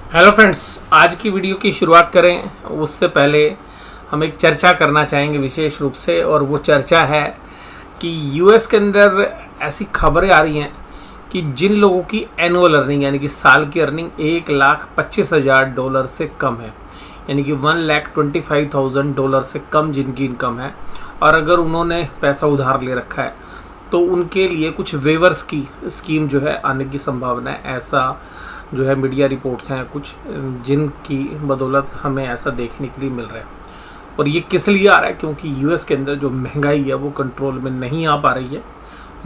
Hello friends, आज की video की शुरुआत करें उससे पहले हम एक चर्चा करना चाहेंगे विशेष रूप से। और वो चर्चा है कि यूएस के अंदर ऐसी खबरें आ रही हैं कि जिन लोगों की एनुअल अर्निंग यानी कि साल की अर्निंग $1,25,000 से कम है, यानी कि $1,25,000 से कम जिनकी इनकम है, और अगर उन्होंने पैसा उधार ले रखा है तो उनके लिए कुछ वेवर्स की स्कीम जो है आने की संभावना है। ऐसा जो है मीडिया रिपोर्ट्स हैं कुछ, जिनकी बदौलत हमें ऐसा देखने के लिए मिल रहा है। और ये किस लिए आ रहा है? क्योंकि यूएस के अंदर जो महंगाई है वो कंट्रोल में नहीं आ पा रही है,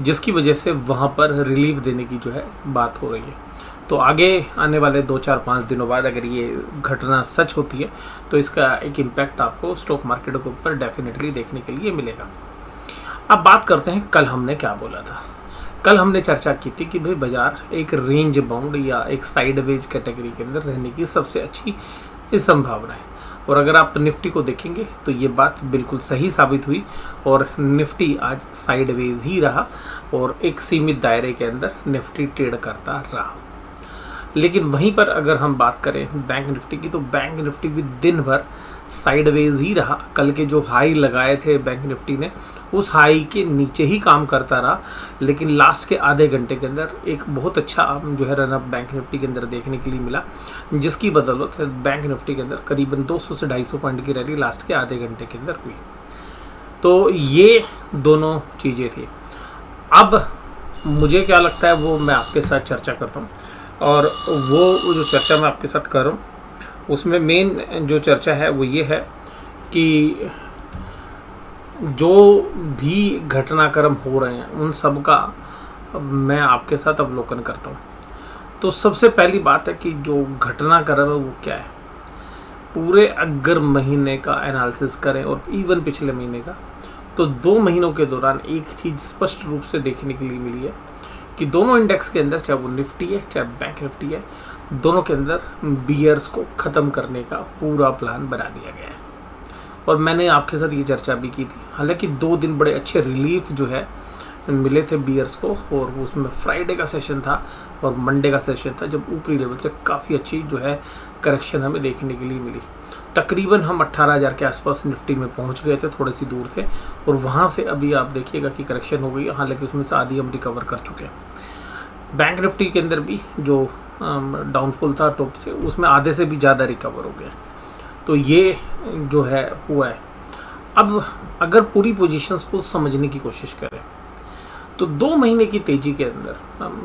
जिसकी वजह से वहाँ पर रिलीफ देने की जो है बात हो रही है। तो आगे आने वाले 2-4-5 दिनों बाद अगर ये घटना सच होती है तो इसका एक इम्पैक्ट आपको स्टॉक मार्केट के ऊपर डेफिनेटली देखने के लिए मिलेगा। अब बात करते हैं कल हमने क्या बोला था। कल हमने चर्चा की थी कि भाई बाजार एक रेंज बाउंड या एक साइडवेज कैटेगरी के अंदर रहने की सबसे अच्छी संभावना है। और अगर आप निफ्टी को देखेंगे तो ये बात बिल्कुल सही साबित हुई और निफ्टी आज साइडवेज ही रहा और एक सीमित दायरे के अंदर निफ्टी ट्रेड करता रहा। लेकिन वहीं पर अगर हम बात करें बैंक निफ्टी की, तो बैंक निफ्टी भी दिन भर साइडवेज ही रहा। कल के जो हाई लगाए थे बैंक निफ्टी ने, उस हाई के नीचे ही काम करता रहा। लेकिन लास्ट के आधे घंटे के अंदर एक बहुत अच्छा जो है रनअप बैंक निफ्टी के अंदर देखने के लिए मिला, जिसकी बदौलत बैंक निफ्टी के अंदर करीबन 200 से 250 पॉइंट की रैली लास्ट के आधे घंटे के अंदर हुई। तो ये दोनों चीज़ें थी। अब मुझे क्या लगता है वो मैं आपके साथ चर्चा करता हूँ, और वो जो चर्चा मैं आपके साथ कर रहा हूँ उसमें मेन जो चर्चा है वो ये है कि जो भी घटनाक्रम हो रहे हैं उन सब का मैं आपके साथ अवलोकन करता हूँ। तो सबसे पहली बात है कि जो घटनाक्रम है वो क्या है। पूरे अगर महीने का एनालिसिस करें और इवन पिछले महीने का, तो 2 महीनों के दौरान एक चीज़ स्पष्ट रूप से देखने के लिए मिली है कि दोनों इंडेक्स के अंदर, चाहे वो निफ्टी है चाहे बैंक निफ्टी है, दोनों के अंदर बियर्स को ख़त्म करने का पूरा प्लान बना दिया गया है। और मैंने आपके साथ ये चर्चा भी की थी। हालांकि 2 दिन बड़े अच्छे रिलीफ जो है मिले थे बियर्स को, और उसमें फ्राइडे का सेशन था और मंडे का सेशन था जब ऊपरी लेवल से काफ़ी अच्छी जो है करेक्शन हमें देखने के लिए मिली। तकरीबन हम 18,000 के आसपास निफ्टी में पहुंच गए थे, थोड़ी सी दूर थे, और वहां से अभी आप देखिएगा कि करेक्शन हो गई है। हालांकि उसमें से आधी हम रिकवर कर चुके हैं। बैंक निफ्टी के अंदर भी जो डाउनफॉल था टॉप से, उसमें आधे से भी ज़्यादा रिकवर हो गया। तो ये जो है हुआ है। अब अगर पूरी पोजीशंस को समझने की कोशिश करें तो 2 महीने की तेज़ी के अंदर,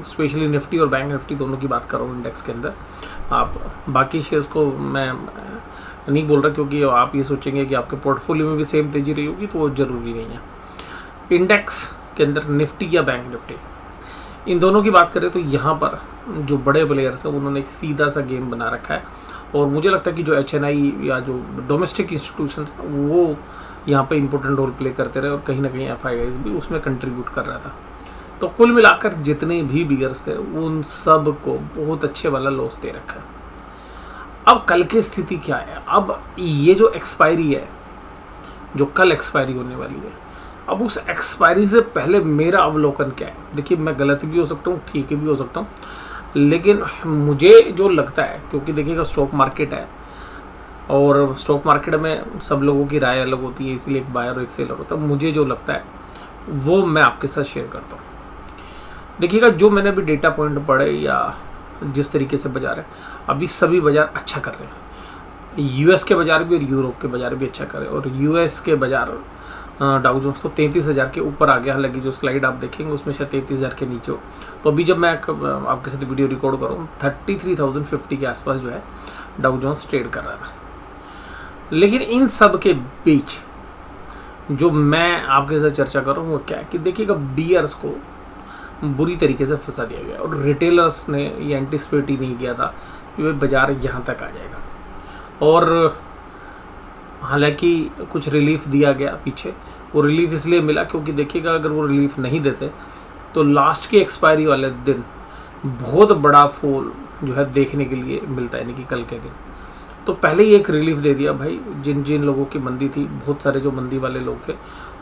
स्पेशली निफ्टी और बैंक निफ्टी दोनों की बात कर रहा हूँ इंडेक्स के अंदर, आप बाकी शेयर्स को मैं नहीं बोल रहा क्योंकि आप ये सोचेंगे कि आपके पोर्टफोलियो में भी सेम तेज़ी रही होगी, तो वो ज़रूरी नहीं है। इंडेक्स के अंदर निफ्टी या बैंक निफ्टी, इन दोनों की बात करें तो यहाँ पर जो बड़े प्लेयर्स हैं उन्होंने एक सीधा सा गेम बना रखा है। और मुझे लगता है कि जो HNI या जो डोमेस्टिक इंस्टीट्यूशन वो यहाँ पे इम्पोर्टेंट रोल प्ले करते रहे, और कहीं ना कहीं FIIs भी उसमें कंट्रीब्यूट कर रहा था। तो कुल मिलाकर जितने भी बियर्स थे उन सब को बहुत अच्छे वाला लॉस दे रखा है। अब कल की स्थिति क्या है? अब ये जो एक्सपायरी है, जो कल एक्सपायरी होने वाली है, अब उस एक्सपायरी से पहले मेरा अवलोकन क्या है? देखिए, मैं गलत भी हो सकता हूँ, ठीक भी हो सकता हूँ, लेकिन मुझे जो लगता है, क्योंकि देखिएगा स्टॉक मार्केट है और स्टॉक मार्केट में सब लोगों की राय अलग होती है, इसलिए एक बायर और एक सेलर होता है। मुझे जो लगता है वो मैं आपके साथ शेयर करता हूँ। देखिएगा, जो मैंने अभी डेटा पॉइंट पढ़े या जिस तरीके से बाजार है, अभी सभी बाजार अच्छा कर रहे हैं। यूएस के बाजार भी और यूरोप के बाजार भी अच्छा कर रहे हैं। और यूएस के बाजार डाउ जोन्स तो 33,000 के ऊपर आ गया। हालांकि जो स्लाइड आप देखेंगे उसमें शायद 33,000 के नीचे हो। तो अभी जब मैं आपके साथ वीडियो रिकॉर्ड कर रहा हूँ 33,050 के आसपास जो है डाउ जोन्स ट्रेड कर रहा था। लेकिन इन सब के बीच जो मैं आपके साथ चर्चा कर रहा हूँ वो क्या है कि देखिएगा, बियर्स को बुरी तरीके से फंसा दिया गया और रिटेलर्स ने ये एंटिसिपेट ही नहीं किया था कि भाई बाजार यहाँ तक आ जाएगा। और हालांकि कुछ रिलीफ दिया गया पीछे, वो रिलीफ इसलिए मिला क्योंकि देखिएगा, अगर वो रिलीफ नहीं देते तो लास्ट की एक्सपायरी वाले दिन बहुत बड़ा फॉल जो है देखने के लिए मिलता है, यानी कि कल के दिन। तो पहले ही एक रिलीफ दे दिया भाई, जिन जिन लोगों की मंदी थी, बहुत सारे जो मंदी वाले लोग थे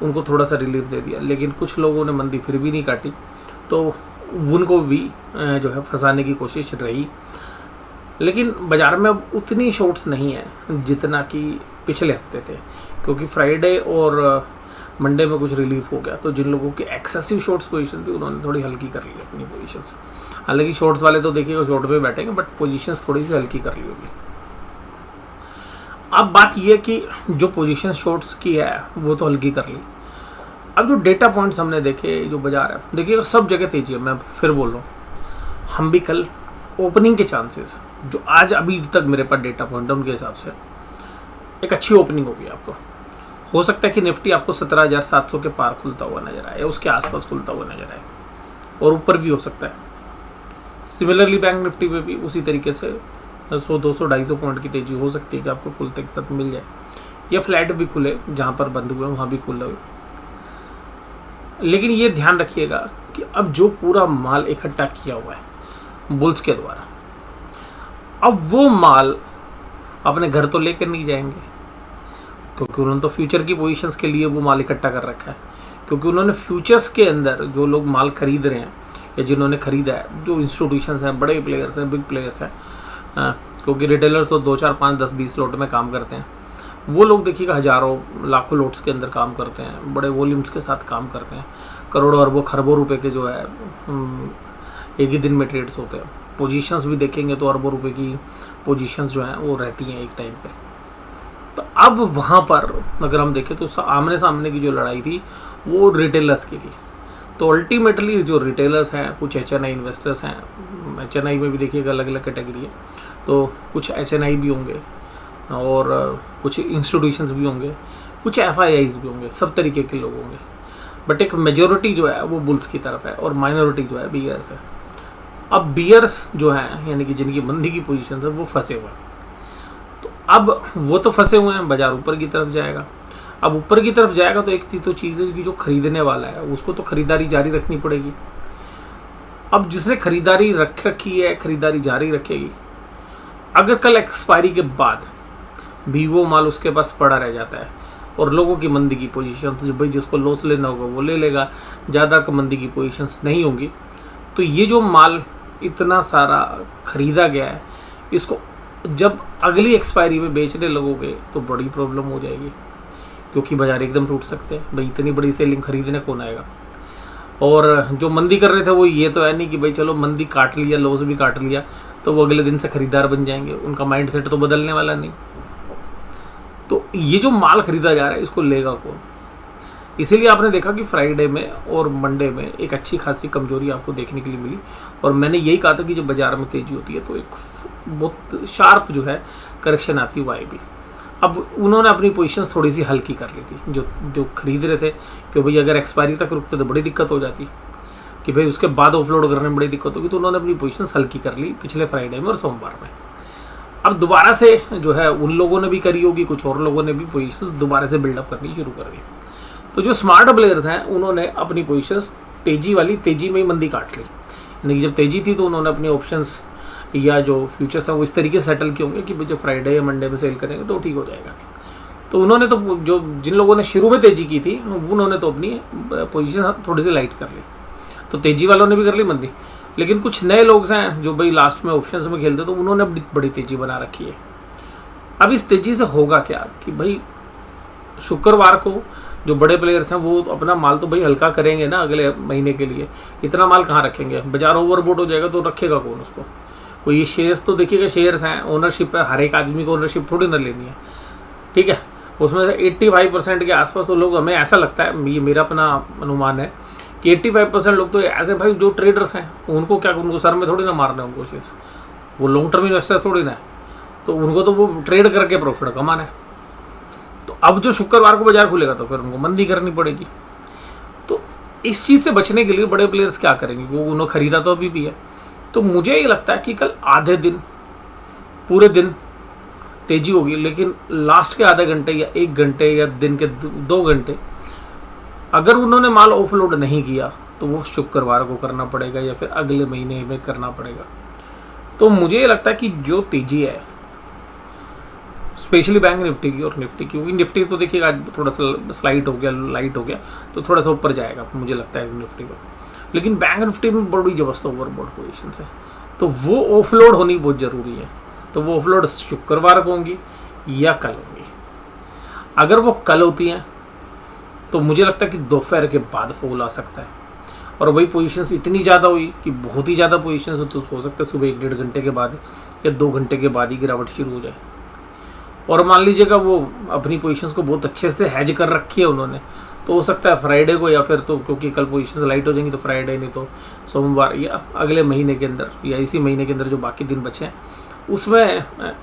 उनको थोड़ा सा रिलीफ दे दिया। लेकिन कुछ लोगों ने मंदी फिर भी नहीं काटी, तो उनको भी जो है फंसाने की कोशिश रही। लेकिन बाज़ार में अब उतनी शॉर्ट्स नहीं है जितना कि पिछले हफ्ते थे, क्योंकि फ्राइडे और मंडे में कुछ रिलीफ हो गया। तो जिन लोगों की एक्सेसिव शॉर्ट्स पोजीशन थी उन्होंने थोड़ी हल्की कर ली अपनी पोजीशंस। हालांकि शॉर्ट्स वाले तो देखिएगा शॉर्ट पे बैठेंगे, बट पोजीशंस थोड़ी सी हल्की कर ली होगी। अब बात यह कि जो पोजीशन शॉर्ट्स की है वो तो हल्की कर ली। अब जो डेटा पॉइंट्स हमने देखे, जो बाजार है देखिए सब जगह तेजी है। मैं फिर बोल रहा हूँ, हम भी कल ओपनिंग के चांसेस जो आज अभी तक मेरे पास डेटा पॉइंट है उनके हिसाब से एक अच्छी ओपनिंग होगी। आपको हो सकता है कि निफ्टी आपको 17,700 के पार खुलता हुआ नजर आए, उसके आसपास खुलता हुआ नजर आए, और ऊपर भी हो सकता है। सिमिलरली बैंक निफ्टी में भी उसी तरीके से 100, 200, 250 पॉइंट की तेजी हो सकती है कि आपको खुलते के साथ मिल जाए, या फ्लैट भी खुले, जहाँ पर बंद हुए वहाँ भी खुले हुए। लेकिन ये ध्यान रखिएगा कि अब जो पूरा माल इकट्ठा किया हुआ है बुल्स के द्वारा, अब वो माल अपने घर तो लेकर नहीं जाएंगे, क्योंकि उन्होंने तो फ्यूचर की पोजीशंस के लिए वो माल इकट्ठा कर रखा है। क्योंकि उन्होंने फ्यूचर्स के अंदर जो लोग माल खरीद रहे हैं या जिन्होंने खरीदा है, जो इंस्टीट्यूशंस हैं, बड़े प्लेयर्स हैं, बिग प्लेयर्स हैं, क्योंकि रिटेलर्स तो 2, 4, 5, 10, 20 लोट में काम करते हैं, वो लोग देखिएगा हज़ारों, लाखों लोट्स के अंदर काम करते हैं, बड़े वॉल्यूम्स के साथ काम करते हैं, करोड़ों, अरबों, खरबों रुपए के जो है एक ही दिन में ट्रेड्स होते हैं। पोजीशंस भी देखेंगे तो अरबों रुपए की पोजीशंस जो हैं वो रहती हैं एक टाइम पे। तो अब वहाँ पर अगर हम देखें तो आमने सामने की जो लड़ाई थी वो रिटेलर्स की थी। तो अल्टीमेटली जो रिटेलर्स हैं, कुछ HNI इन्वेस्टर्स हैं, HNI में भी देखिएगा अलग अलग कैटेगरी है, तो कुछ HNI भी होंगे और कुछ इंस्टीट्यूशंस भी होंगे, कुछ FIIs भी होंगे, सब तरीके के लोग होंगे। बट एक मेजॉरिटी जो है वो बुल्स की तरफ है और माइनॉरिटी जो है बियर्स है। अब बियर्स जो हैं, यानी कि जिनकी मंदी की पोजीशन है, वो फंसे हुए हैं। तो अब वो तो फंसे हुए हैं, बाजार ऊपर की तरफ जाएगा। अब ऊपर की तरफ जाएगा तो एक तो चीज़ है कि जो खरीदने वाला है उसको तो खरीदारी जारी रखनी पड़ेगी। अब जिसने खरीदारी रख रखी है, खरीदारी जारी रखेगी। अगर कल एक्सपायरी के बाद भी वो माल उसके पास पड़ा रह जाता है और लोगों की मंदी की पोजीशन, तो भाई जिसको लॉस लेना होगा वो ले लेगा, ज़्यादा मंदी की पोजीशंस नहीं होंगी। तो ये जो माल इतना सारा खरीदा गया है, इसको जब अगली एक्सपायरी में बेचने लगोगे तो बड़ी प्रॉब्लम हो जाएगी, क्योंकि बाजार एकदम टूट सकते हैं। भाई इतनी बड़ी सेलिंग खरीदने कौन आएगा। और जो मंदी कर रहे थे वो ये तो है नहीं कि भाई चलो मंदी काट लिया, लॉस भी काट लिया तो वो अगले दिन से खरीदार बन जाएंगे, उनका माइंडसेट तो बदलने वाला नहीं। तो ये जो माल खरीदा जा रहा है इसको लेगा कौन। इसीलिए आपने देखा कि फ्राइडे में और मंडे में एक अच्छी खासी कमजोरी आपको देखने के लिए मिली। और मैंने यही कहा था कि जब बाजार में तेजी होती है तो एक बहुत शार्प जो है करेक्शन आती है वाई भी। अब उन्होंने अपनी पोजीशंस थोड़ी सी हल्की कर ली थी, जो खरीद रहे थे, कि भाई अगर एक्सपायरी तक रुकते तो बड़ी दिक्कत हो जाती, कि भाई उसके बाद ऑफलोड करने में बड़ी दिक्कत होगी। तो उन्होंने अपनी पोजीशंस हल्की कर ली पिछले फ्राइडे में और सोमवार में। अब दोबारा से जो है उन लोगों ने भी करी होगी, कुछ और लोगों ने भी पोजीशंस दोबारा से बिल्डअप करनी शुरू कर दी। तो जो स्मार्ट प्लेयर्स हैं उन्होंने अपनी पोजीशंस तेजी में ही मंदी काट ली। यानी जब तेजी थी तो उन्होंने अपने ऑप्शंस या जो फ्यूचर्स हैं वो इस तरीके से सेटल किए होंगे कि भाई जब फ्राइडे या मंडे में सेल करेंगे तो ठीक हो जाएगा। तो उन्होंने तो जो जिन लोगों ने शुरू में तेजी की थी उन्होंने तो अपनी पोजीशन थोड़ी सी लाइट कर ली, तो तेजी वालों ने भी कर ली मंदी। लेकिन कुछ नए लोग हैं जो भाई लास्ट में ऑप्शंस में खेलते, तो उन्होंने बड़ी तेजी बना रखी है। अब इस तेजी से होगा क्या कि भाई शुक्रवार को जो बड़े प्लेयर्स हैं वो अपना माल तो भाई हल्का करेंगे ना अगले महीने के लिए। इतना माल कहाँ रखेंगे, बाजार ओवरबोट हो जाएगा तो रखेगा कौन उसको। कोई ये शेयर्स तो देखिएगा, शेयर्स हैं, ओनरशिप है, हर एक आदमी को ओनरशिप थोड़ी ना लेनी है, ठीक है। उसमें से 85% के आसपास तो लोग, हमें ऐसा लगता है, ये मेरा अपना अनुमान है कि 85% लोग तो ऐसे भाई जो ट्रेडर्स हैं उनको क्या, उनको सर में थोड़ी ना मारना है उनको शेयर्स, वो लॉन्ग टर्म इन्वेस्टर थोड़ी ना है, तो उनको तो वो ट्रेड करके प्रॉफिट कमाना है। तो अब जो शुक्रवार को बाजार खुलेगा तो फिर उनको मंदी करनी पड़ेगी। तो इस चीज़ से बचने के लिए बड़े प्लेयर्स क्या करेंगे, वो उन्होंने खरीदा तो अभी भी है। तो मुझे ये लगता है कि कल आधे दिन, पूरे दिन तेजी होगी, लेकिन लास्ट के आधे घंटे या 1 घंटे या दिन के 2 घंटे अगर उन्होंने माल ऑफलोड नहीं किया तो वो शुक्रवार को करना पड़ेगा या फिर अगले महीने में करना पड़ेगा। तो मुझे ये लगता है कि जो तेजी है स्पेशली बैंक निफ्टी की और निफ्टी की, क्योंकि निफ्टी तो देखिएगा आज थोड़ा सा स्लाइड हो गया, लाइट हो गया, तो थोड़ा सा ऊपर जाएगा मुझे लगता है निफ्टी को। लेकिन बैंक निफ्टी में बड़ी जबरदस्त ओवरबॉट पोजीशन है, तो वो ऑफलोड होनी बहुत ज़रूरी है। तो वो ऑफलोड शुक्रवार को होंगी या कल होंगी। अगर वो कल होती हैं तो मुझे लगता है कि दोपहर के बाद फॉल आ सकता है, और वही पोजीशंस इतनी ज़्यादा हुई कि बहुत ही ज़्यादा पोजीशंस हो सकता है सुबह 1-1.5 घंटे के बाद या 2 घंटे के बाद ही गिरावट शुरू हो जाए। और मान लीजिएगा वो अपनी पोजीशंस को बहुत अच्छे से हैज कर रखी है उन्होंने, तो हो सकता है फ्राइडे को, या फिर तो क्योंकि कल पोजीशंस लाइट हो जाएंगी तो फ्राइडे नहीं तो सोमवार या अगले महीने के अंदर या इसी महीने के अंदर जो बाकी दिन बचे हैं उसमें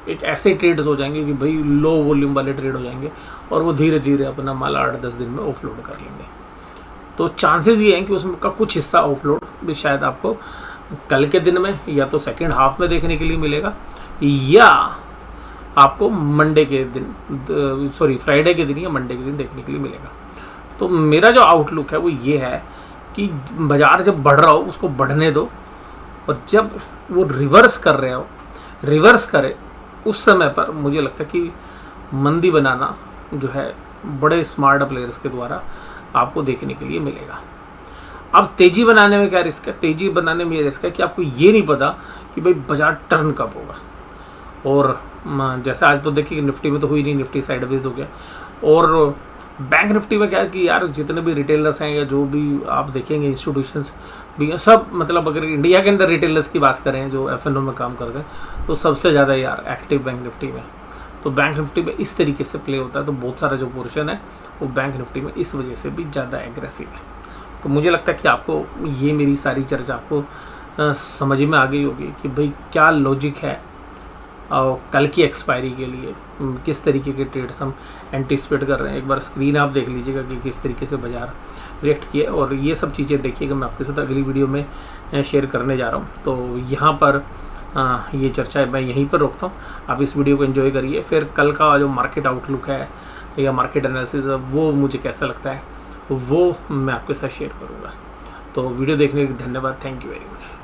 एक ऐसे ट्रेड्स हो जाएंगे कि भाई लो वॉल्यूम वाले ट्रेड हो जाएंगे और वो धीरे धीरे अपना माल 8-10 दिन में ऑफलोड कर लेंगे। तो चांसेस ये हैं कि उसमें का कुछ हिस्सा ऑफलोड भी शायद आपको कल के दिन में या तो सेकेंड हाफ में देखने के लिए मिलेगा, या आपको मंडे के दिन फ्राइडे के दिन या मंडे के दिन देखने के लिए मिलेगा। तो मेरा जो आउटलुक है वो ये है कि बाज़ार जब बढ़ रहा हो उसको बढ़ने दो, और जब वो रिवर्स करे उस समय पर मुझे लगता है कि मंदी बनाना जो है बड़े स्मार्ट प्लेयर्स के द्वारा आपको देखने के लिए मिलेगा। अब तेज़ी बनाने में क्या रिस्क है? तेज़ी बनाने में ये रिस्क है कि आपको ये नहीं पता कि भाई बाज़ार टर्न कब होगा। और जैसे आज तो देखिए निफ्टी में तो हुई नहीं, निफ्टी साइडवेज हो गया। और बैंक निफ्टी में क्या है कि यार जितने भी रिटेलर्स हैं या जो भी आप देखेंगे इंस्टीट्यूशंस भी हैं सब, मतलब अगर इंडिया के अंदर रिटेलर्स की बात करें जो F&O में काम करते हैं तो सबसे ज़्यादा यार एक्टिव बैंक निफ्टी में। तो बैंक निफ्टी में इस तरीके से प्ले होता है, तो बहुत सारा जो पोर्शन है वो बैंक निफ्टी में इस वजह से भी ज़्यादा एग्रेसिव है। तो मुझे लगता है कि आपको ये मेरी सारी चर्चा आपको समझ में आ गई होगी कि भाई क्या लॉजिक है और कल की एक्सपायरी के लिए किस तरीके के ट्रेड्स हम एंटिसिपेट कर रहे हैं। एक बार स्क्रीन आप देख लीजिएगा कि किस तरीके से बाज़ार रिएक्ट किया, और ये सब चीज़ें देखिएगा मैं आपके साथ अगली वीडियो में शेयर करने जा रहा हूँ। तो यहाँ पर ये चर्चा मैं यहीं पर रोकता हूँ। आप इस वीडियो को एंजॉय करिए, फिर कल का जो मार्केट आउटलुक है या मार्केट एनालिसिस है वो मुझे कैसा लगता है वो मैं आपके साथ शेयर करूँगा। तो वीडियो देखने के लिए धन्यवाद। Thank you very much.